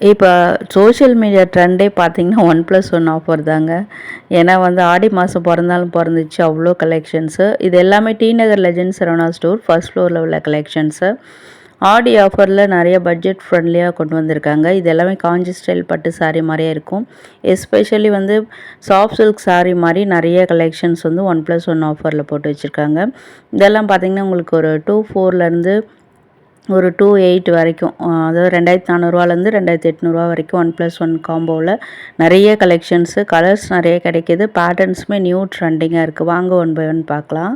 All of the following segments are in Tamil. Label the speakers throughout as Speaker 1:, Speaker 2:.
Speaker 1: இப்போ சோஷியல் மீடியா ட்ரெண்டே பார்த்தீங்கன்னா ஒன்+1 ஆஃபர் தாங்க. ஏன்னா வந்து ஆடி மாதம் பிறந்தாலும் பிறந்துச்சு அவ்வளோ கலெக்ஷன்ஸு. இது எல்லாமே டி நகர் லெஜண்ட் சரவணா ஸ்டோர் ஃபர்ஸ்ட் ஃப்ளோரில் உள்ள கலெக்ஷன்ஸு. ஆடி ஆஃபரில் நிறைய பட்ஜெட் ஃப்ரெண்ட்லியாக கொண்டு வந்திருக்காங்க. இது எல்லாமே காஞ்சி ஸ்டைல் பட்டு சாரீ மாதிரியே இருக்கும். எஸ்பெஷலி வந்து சாஃப்ட் சில்க் சாரீ மாதிரி நிறைய கலெக்ஷன்ஸ் வந்து ஒன்+1 ஆஃபரில் போட்டு வச்சுருக்காங்க. இதெல்லாம் பார்த்திங்கன்னா உங்களுக்கு ஒரு 2,400லேருந்து ஒரு 2,800 வரைக்கும், அதாவது 2,400லேருந்து 2,800 வரைக்கும் ஒன்+1 காம்போவில் நிறைய கலெக்ஷன்ஸு, கலர்ஸ் நிறைய கிடைக்கிது. பேட்டர்ன்ஸுமே நியூ ட்ரெண்டிங்காக இருக்குது. வாங்க ஒன் பை ஒன் பார்க்கலாம்.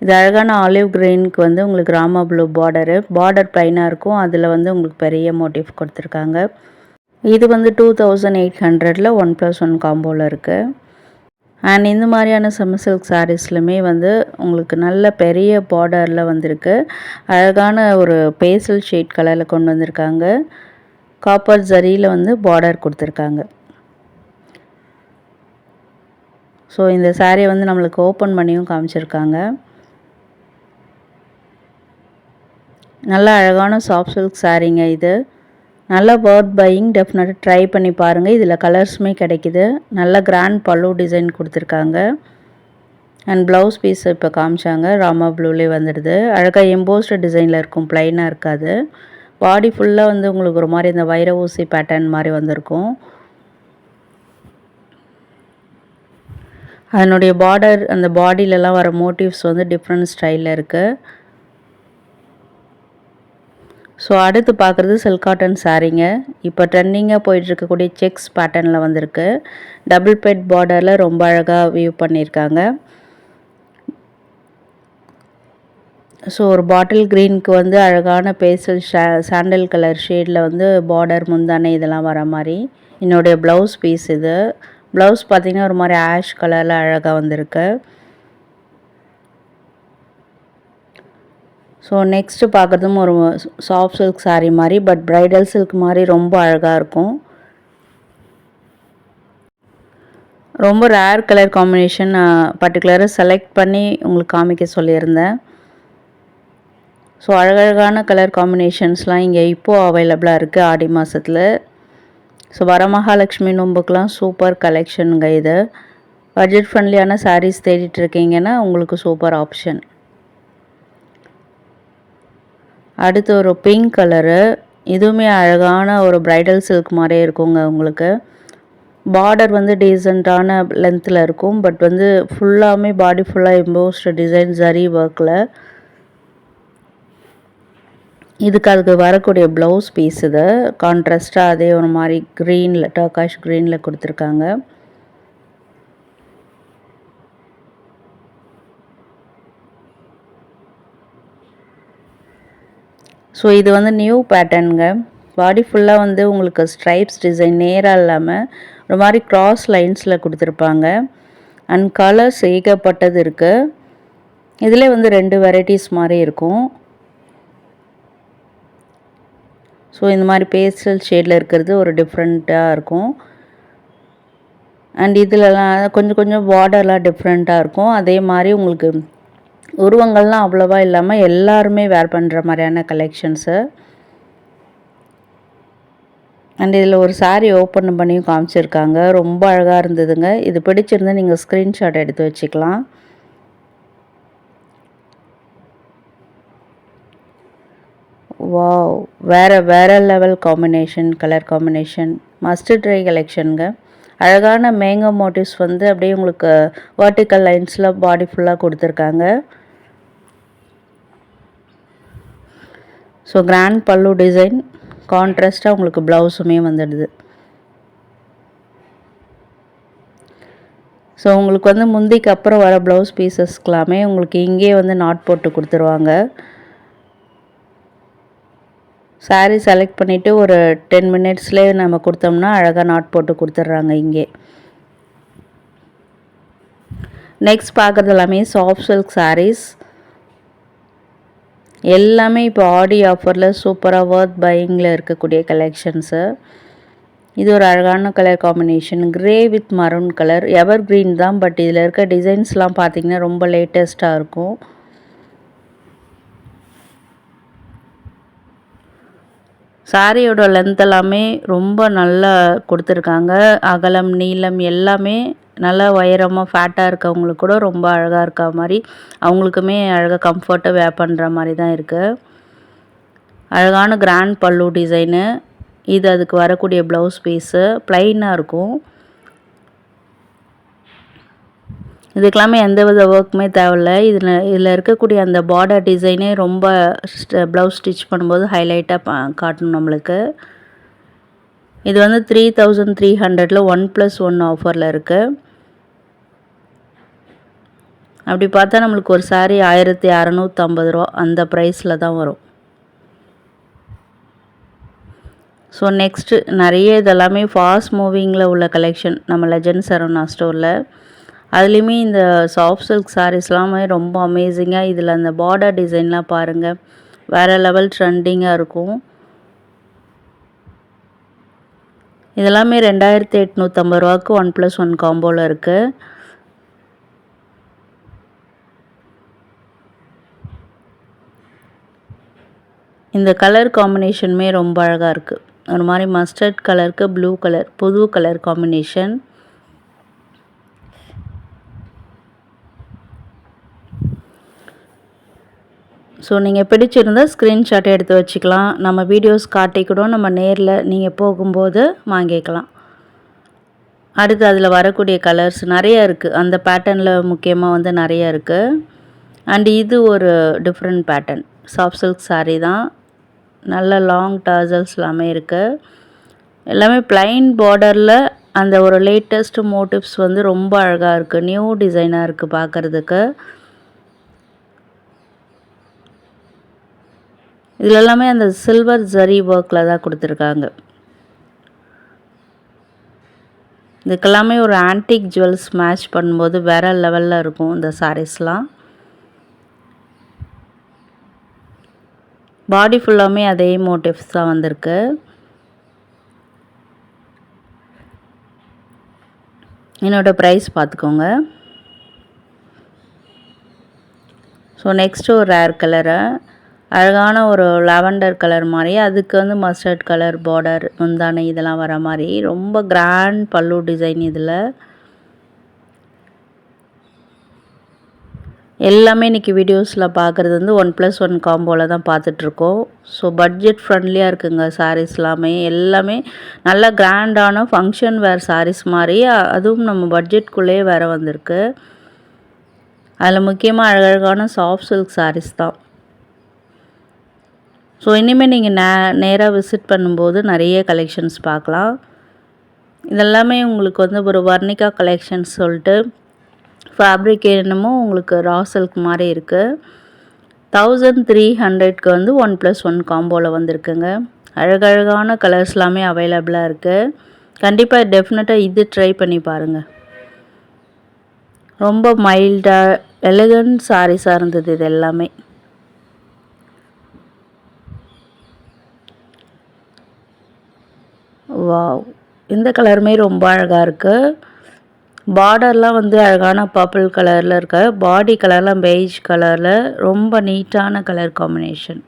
Speaker 1: இது அழகான ஆலிவ் கிரீனுக்கு வந்து உங்களுக்கு ராமா ப்ளூ பார்டர் ப்ளைனாக இருக்கும். அதில் வந்து உங்களுக்கு பெரிய மோட்டிவ் கொடுத்துருக்காங்க. இது வந்து 2,800ல் ஒன்+1 காம்போவில் இருக்குது. அண்ட் இந்த மாதிரியான செமி சில்க் சாரீஸ்லுமே வந்து உங்களுக்கு நல்ல பெரிய பார்டரில் வந்திருக்கு. அழகான ஒரு பேசல் ஷேட் கலரில் கொண்டு வந்திருக்காங்க. காப்பர் ஜரியில் வந்து பார்டர் கொடுத்துருக்காங்க. ஸோ இந்த சாரியை வந்து நம்மளுக்கு ஓப்பன் பண்ணியும் காமிச்சிருக்காங்க. நல்ல அழகான சாஃப்ட் சில்க் சாரீங்க இது. நல்லா வர்த் பையிங், டெஃபினட்டாக ட்ரை பண்ணி பாருங்கள். இதில் கலர்ஸுமே கிடைக்கிது. நல்ல கிராண்ட் பல்லு டிசைன் கொடுத்துருக்காங்க. அண்ட் ப்ளவுஸ் பீஸ் இப்போ காமிச்சாங்க. ராமா ப்ளூலேயே வந்துடுது. அழகாக எம்போஸ்டு டிசைனில் இருக்கும், ப்ளைனாக இருக்காது. பாடி ஃபுல்லாக வந்து உங்களுக்கு ஒரு மாதிரி இந்த வைர ஊசி பேட்டர்ன் மாதிரி வந்திருக்கும். அதனுடைய பார்டர், அந்த பாடியிலலாம் வர மோட்டிவ்ஸ் வந்து டிஃப்ரெண்ட் ஸ்டைலில் இருக்குது. ஸோ அடுத்து பார்க்குறது சில்க் காட்டன் சாரீங்க. இப்போ ட்ரெண்டிங்காக போயிட்டுருக்கக்கூடிய செக்ஸ் பேட்டர்னில் வந்திருக்கு. டபுள் பெட் பார்டரில் ரொம்ப அழகாக வியூ பண்ணியிருக்காங்க. ஸோ ஒரு பாட்டில் க்ரீனுக்கு வந்து அழகான பேசல் சாண்டல் கலர் ஷேடில் வந்து பார்டர், முந்தானை இதெல்லாம் வர மாதிரி. என்னுடைய ப்ளவுஸ் பீஸ் இது. ப்ளவுஸ் பார்த்திங்கன்னா ஒரு மாதிரி ஆஷ் கலரில் அழகாக வந்திருக்கு. ஸோ நெக்ஸ்ட்டு பார்க்குறதும் ஒரு சாஃப்ட் சில்க் சாரீ மாதிரி, பட் ப்ரைடல் சில்க் மாதிரி ரொம்ப அழகாக இருக்கும். ரொம்ப ரேர் கலர் காம்பினேஷன் பர்டிகுலராக செலக்ட் பண்ணி உங்களுக்கு காமிக்க சொல்லியிருந்தேன். ஸோ அழகழகான கலர் காம்பினேஷன்ஸ்லாம் இங்கே இப்போது அவைலபிளாக இருக்குது ஆடி மாதத்தில். ஸோ வரமகாலட்சுமி நோம்புக்கெலாம் சூப்பர் கலெக்ஷனுங்க இது. பட்ஜெட் ஃப்ரெண்ட்லியான சாரீஸ் தேடிட்டு இருக்கீங்கன்னா உங்களுக்கு சூப்பர் ஆப்ஷன். அடுத்து ஒரு பிங்க் கலரு. இதுவுமே அழகான ஒரு ப்ரைடல் சில்க் மாதிரியே இருக்குங்க உங்களுக்கு. பார்டர் வந்து டீசெண்டான லென்த்தில் இருக்கும். பட் வந்து ஃபுல்லாமே பாடி ஃபுல்லாக எம்போஸ்டு டிசைன் ஜரி ஒர்க்கில். அதுக்கு வரக்கூடிய ப்ளவுஸ் பீஸ் இது. கான்ட்ராஸ்ட்டாக அதே ஒரு மாதிரி க்ரீனில், டர்காஷ் க்ரீனில் கொடுத்துருக்காங்க. ஸோ இது வந்து நியூ பேட்டர்னுங்க. பாடி ஃபுல்லாக வந்து உங்களுக்கு ஸ்ட்ரைப்ஸ் டிசைன் நேராக இல்லாமல் ஒரு மாதிரி க்ராஸ் லைன்ஸில் கொடுத்துருப்பாங்க. அண்ட் கலர்ஸ் ஏகப்பட்டது இருக்குது. இதில் வந்து 2 வெரைட்டிஸ் மாதிரி இருக்கும். ஸோ இந்த மாதிரி பேஸ்டல் ஷேடில் இருக்கிறது ஒரு டிஃப்ரெண்ட்டாக இருக்கும். அண்ட் இதிலலாம் கொஞ்சம் கொஞ்சம் பார்டர்லாம் டிஃப்ரெண்ட்டாக இருக்கும். அதே மாதிரி உங்களுக்கு உருவங்கள்லாம் அவ்வளோவா இல்லாமல் எல்லாருமே வேர் பண்ணுற மாதிரியான கலெக்ஷன்ஸு. அண்ட் இதில் ஒரு சாரீ ஓப்பன் பண்ணியும் காமிச்சிருக்காங்க. ரொம்ப அழகாக இருந்ததுங்க. இது பிடிச்சிருந்தா நீங்கள் ஸ்க்ரீன்ஷாட் எடுத்து வச்சுக்கலாம். வாவ்! வேறு level combination, colour combination. Must try கலெக்ஷனுங்க. அழகான மேங்கோ மோட்டிவ்ஸ் வந்து அப்படியே உங்களுக்கு வெர்டிக்கல் லைன்ஸில் பாடி ஃபுல்லாக கொடுத்துருக்காங்க. ஸோ கிராண்ட் பல்லு டிசைன், கான்ட்ராஸ்ட்டாக உங்களுக்கு ப்ளவுஸுமே வந்துடுது. ஸோ உங்களுக்கு வந்து முந்திக்கு அப்புறம் வர ப்ளவுஸ் பீசஸ்க்கெல்லாமே உங்களுக்கு இங்கே வந்து நாட் போட்டு கொடுத்துருவாங்க. சாரீ செலக்ட் பண்ணிவிட்டு ஒரு 10 மினிட்ஸ்லேயே நம்ம கொடுத்தோம்னா அழகாக நாட் போட்டு கொடுத்துட்றாங்க இங்கே. நெக்ஸ்ட் பார்க்குறது எல்லாமே சாஃப்ட் சில்க் சாரீஸ். எல்லாமே இப்போ ஆடி ஆஃபரில் சூப்பராக வர்த் பையிங்கில் இருக்கக்கூடிய கலெக்ஷன்ஸு. இது ஒரு அழகான colour combination, grey with maroon colour. Ever green தான், பட் இதில் இருக்க டிசைன்ஸ்லாம் பார்த்திங்கன்னா ரொம்ப லேட்டஸ்ட்டாக இருக்கும். சாரியோட லென்த் எல்லாமே ரொம்ப நல்லா கொடுத்துருக்காங்க. அகலம், நீளம் எல்லாமே நல்லா உயரமாக ஃபேட்டாக இருக்கவங்களுக்கு கூட ரொம்ப அழகாக இருக்கா மாதிரி, அவங்களுக்குமே அழகாக கம்ஃபர்ட்டாக வேர் பண்ணுற மாதிரி தான் இருக்குது. அழகான கிராண்ட் பல்லு டிசைனு. இது அதுக்கு வரக்கூடிய ப்ளவுஸ் பீஸு ப்ளைனாக இருக்கும். இதுக்கெல்லாமே எந்த வித ஒர்க்குமே தேவையில்ல. இதில் இருக்கக்கூடிய அந்த பார்டர் டிசைனே ரொம்ப ப்ளவுஸ் ஸ்டிச் பண்ணும்போது ஹைலைட்டாக காட்டணும் நம்மளுக்கு. இது வந்து 3300 1+1 ஆஃபரில் இருக்குது. அப்படி பார்த்தா நம்மளுக்கு ஒரு சாரீ 1650 ரூபா அந்த ப்ரைஸில் தான் வரும். ஸோ நெக்ஸ்ட்டு நிறைய இதெல்லாமே ஃபாஸ்ட் மூவிங்கில் உள்ள கலெக்ஷன் நம்ம லெஜண்ட் சரவணா ஸ்டோரில். அதுலேயுமே இந்த சாஃப்ட் சில்க் சாரீஸ்லாமே ரொம்ப அமேசிங்காக இதில் அந்த பார்டர் டிசைன்லாம் பாருங்கள், வேறு லெவல் ட்ரெண்டிங்காக இருக்கும். இதெல்லாமே 2850 ரூபாய்க்கு 1+1 காம்போவில் இருக்குது. இந்த கலர் காம்பினேஷனுமே ரொம்ப அழகாக இருக்குது. ஒரு மாதிரி மஸ்டர்ட் கலருக்கு ப்ளூ கலர், புது கலர் காம்பினேஷன். ஸோ நீங்கள் பிடிச்சிருந்தா ஸ்க்ரீன்ஷாட் எடுத்து வச்சுக்கலாம். நம்ம வீடியோஸ் காட்டி கூட நம்ம நேரில் நீங்கள் போகும்போது வாங்கிக்கலாம். அடுத்து அதில் வரக்கூடிய கலர்ஸ் நிறையா இருக்குது. அந்த பேட்டர்னில் முக்கியமாக வந்து நிறையா இருக்குது. அண்ட் இது ஒரு different pattern soft silk sari தான். நல்ல லாங் டாசல்ஸ் எல்லாமே இருக்குது. எல்லாமே ப்ளைன் பார்டரில் அந்த ஒரு லேட்டஸ்ட் மோட்டிவ்ஸ் வந்து ரொம்ப அழகாக இருக்குது. நியூ டிசைனாக இருக்குது பார்க்குறதுக்கு. இதில் எல்லாமே அந்த சில்வர் ஜரி ஒர்க்கில் தான் கொடுத்துருக்காங்க. இதுக்கெல்லாமே ஒரு ஆன்டிக் ஜுவல்ஸ் மேட்ச் பண்ணும்போது வேறு லெவலில் இருக்கும் இந்த சாரீஸ்லாம். பாடி ஃபுல்லாமே அதே மோட்டிவ்ஸ் தான் வந்திருக்கு. என்னோடய ப்ரைஸ் பார்த்துக்கோங்க. ஸோ நெக்ஸ்ட்டு ஒரு ரேர் கலரை அழகான ஒரு லாவெண்டர் கலர் மாதிரி, அதுக்கு வந்து மஸ்டர்ட் கலர் பார்டர் முந்தானை இதெல்லாம் வர மாதிரி ரொம்ப கிராண்ட் பல்லு டிசைன். இதில் எல்லாமே இன்றைக்கி வீடியோஸில் பார்க்குறது வந்து 1+1 காம்போவில் தான் பார்த்துட்ருக்கோம். ஸோ பட்ஜெட் ஃப்ரெண்ட்லியாக இருக்குங்க சாரீஸ் எல்லாமே நல்லா கிராண்டான ஃபங்க்ஷன் வேர் சாரீஸ் மாதிரி, அதுவும் நம்ம பட்ஜெட்குள்ளேயே வேறு வந்திருக்கு. அதில் முக்கியமாக அழகழகான சாஃப்ட் சில்க் சாரீஸ் தான். ஸோ இனிமேல் நீங்கள் நேராக விசிட் பண்ணும்போது நிறைய கலெக்ஷன்ஸ் பார்க்கலாம். இதெல்லாமே உங்களுக்கு வந்து ஒரு வர்ணிகா கலெக்ஷன்ஸ் சொல்லிட்டு ஃபேப்ரிக் என்னமோ உங்களுக்கு ரா சில்க் மாதிரி இருக்குது. 1300க்கு வந்து 1+1 காம்போவில் வந்திருக்குங்க. அழகழகான கலர்ஸ் எல்லாமே அவைலபிளாக இருக்குது. கண்டிப்பாக டெஃபினட்டாக இது ட்ரை பண்ணி பாருங்கள். ரொம்ப மைல்டாக எலகண்ட் சாரீஸாக இருந்தது இது எல்லாமே. வாவ், இந்த கலருமே ரொம்ப அழகாக இருக்குது. பார்டர்லாம் வந்து அழகான பர்பிள் கலரில் இருக்க, பாடி கலர்லாம் பெய்ஜ் கலரில் ரொம்ப நீட்டான கலர் காம்பினேஷன்.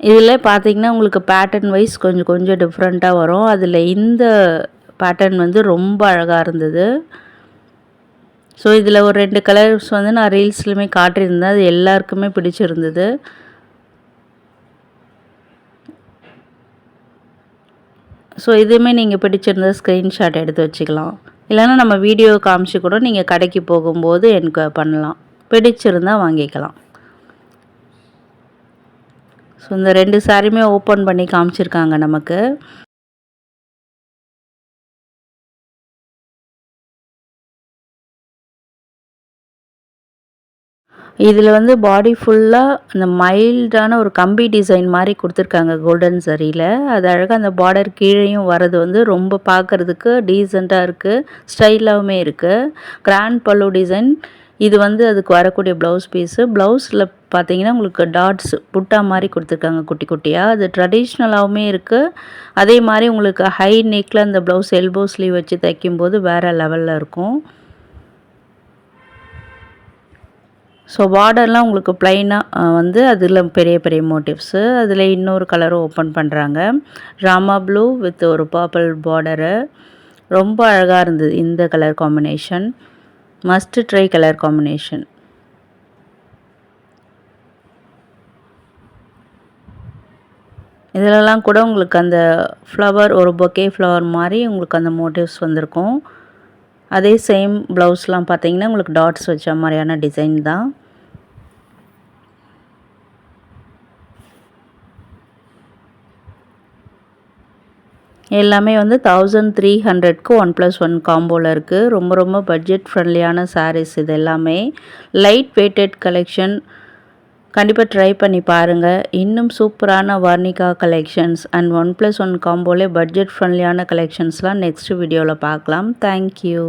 Speaker 1: இதில் பார்த்திங்கன்னா உங்களுக்கு பேட்டர்ன் வைஸ் கொஞ்சம் டிஃப்ரெண்ட்டாக வரும். அதில் இந்த பேட்டர்ன் வந்து ரொம்ப அழகாக இருந்தது. ஸோ இதில் ஒரு 2 கலர்ஸ் வந்து நான் ரீல்ஸ்லையுமே காட்டியிருந்தேன். அது எல்லாருக்குமே பிடிச்சிருந்தது. ஸோ இதுவுமே நீங்கள் பிடிச்சிருந்தா ஸ்க்ரீன்ஷாட் எடுத்து வச்சுக்கலாம். இல்லைன்னா நம்ம வீடியோ காமிச்சு கூட நீங்கள் கடைக்கு போகும்போது எனக்கு பண்ணலாம். பிடிச்சிருந்தால் வாங்கிக்கலாம். ஸோ இந்த 2 சாரியுமே ஓப்பன் பண்ணி காமிச்சிருக்காங்க நமக்கு. இதில் வந்து பாடி ஃபுல்லாக அந்த மைல்டான ஒரு கம்பி டிசைன் மாதிரி கொடுத்துருக்காங்க கோல்டன் சரியில். அது அழகாக அந்த பார்டர் கீழேயும் வர்றது வந்து ரொம்ப பார்க்குறதுக்கு டீசெண்டாக இருக்குது, ஸ்டைலாகவுமே இருக்குது. கிராண்ட் பல்லு டிசைன். இது வந்து அதுக்கு வரக்கூடிய ப்ளவுஸ் பீஸு. ப்ளவுஸில் பார்த்தீங்கன்னா உங்களுக்கு டாட்ஸ் புட்டா மாதிரி கொடுத்துருக்காங்க குட்டி குட்டியாக. அது ட்ரெடிஷ்னலாகவுமே இருக்குது. அதே மாதிரி உங்களுக்கு ஹை நெக்கில் அந்த ப்ளவுஸ் எல்போ ஸ்லீவ் வச்சு தைக்கும்போது வேறு லெவலில் இருக்கும். ஸோ பார்டர்லாம் உங்களுக்கு ப்ளைனாக வந்து அதில் பெரிய பெரிய மோட்டிவ்ஸு. அதில் இன்னொரு கலரும் ஓப்பன் பண்ணுறாங்க. ராமா ப்ளூ வித் ஒரு பர்பிள் பார்டரு. ரொம்ப அழகாக இருந்தது இந்த colour combination. Must try colour combination. இதிலலாம் கூட உங்களுக்கு அந்த ஃப்ளவர் ஒரு பொக்கே ஃப்ளவர் மாதிரி உங்களுக்கு அந்த மோட்டிவ்ஸ் வந்திருக்கும். அதே சேம் ப்ளவுஸ்லாம் பார்த்தீங்கன்னா உங்களுக்கு டாட்ஸ் வச்ச மாதிரியான டிசைன் தான். எல்லாமே வந்து 1300க்கு 1+1 காம்போவில் இருக்குது. ரொம்ப ரொம்ப பட்ஜெட் ஃப்ரெண்ட்லியான சாரீஸ் இது எல்லாமே. Light weighted collection. கண்டிப்பாக ட்ரை பண்ணி பாருங்கள். இன்னும் சூப்பரான வர்ணிகா கலெக்ஷன்ஸ் அண்ட் 1+1 காம்போலே பட்ஜெட் ஃப்ரெண்ட்லியான கலெக்ஷன்ஸ்லாம் நெக்ஸ்ட் வீடியோவில் பார்க்கலாம். தேங்க்யூ.